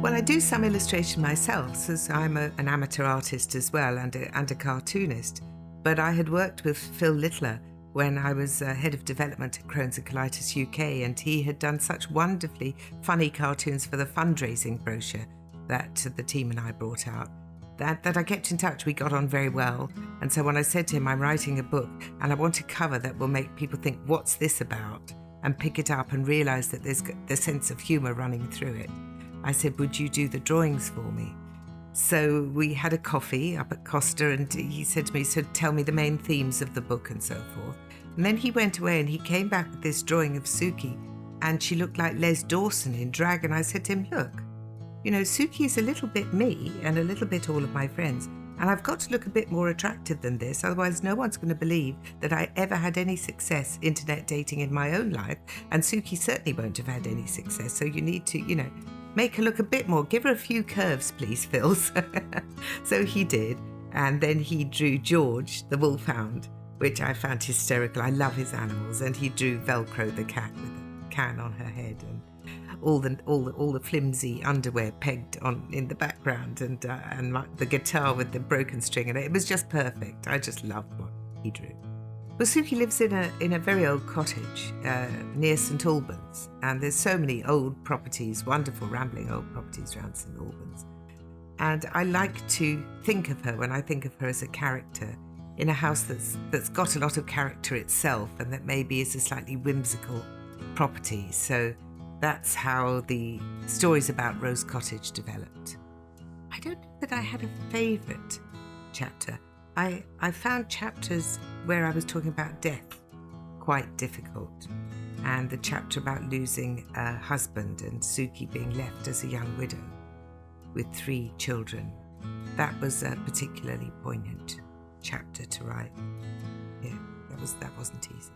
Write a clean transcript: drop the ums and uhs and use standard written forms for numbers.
Well, I do some illustration myself, since I'm an amateur artist as well and a cartoonist. But I had worked with Phil Littler when I was head of development at Crohn's and Colitis UK, and he had done such wonderfully funny cartoons for the fundraising brochure that the team and I brought out. That I kept in touch. We got on very well. And so when I said to him, I'm writing a book and I want a cover that will make people think, what's this about? And pick it up and realise that there's the sense of humour running through it. I said, would you do the drawings for me? So we had a coffee up at Costa, and he said to me, so tell me the main themes of the book and so forth. And then he went away and he came back with this drawing of Suki, and she looked like Les Dawson in drag. And I said to him, look, you know, Suki is a little bit me and a little bit all of my friends. And I've got to look a bit more attractive than this. Otherwise, no one's going to believe that I ever had any success internet dating in my own life. And Suki certainly won't have had any success. So you need to, you know, make her look a bit more. Give her a few curves, please, Phil. So he did. And then he drew George, the wolfhound, which I found hysterical. I love his animals. And he drew Velcro, the cat, with a can on her head, and all the flimsy underwear pegged on in the background, and the guitar with the broken string, and it was just perfect. I just loved what he drew. Well, Suki lives in a very old cottage near St Albans, and there's so many old properties, wonderful rambling old properties around St Albans. And I like to think of her, when I think of her, as a character in a house that's got a lot of character itself, and that maybe is a slightly whimsical property. So that's how the stories about Rose Cottage developed. I don't know that I had a favourite chapter. I found chapters where I was talking about death quite difficult, and the chapter about losing a husband and Suki being left as a young widow with 3 children. That was a particularly poignant chapter to write. Yeah, that wasn't easy.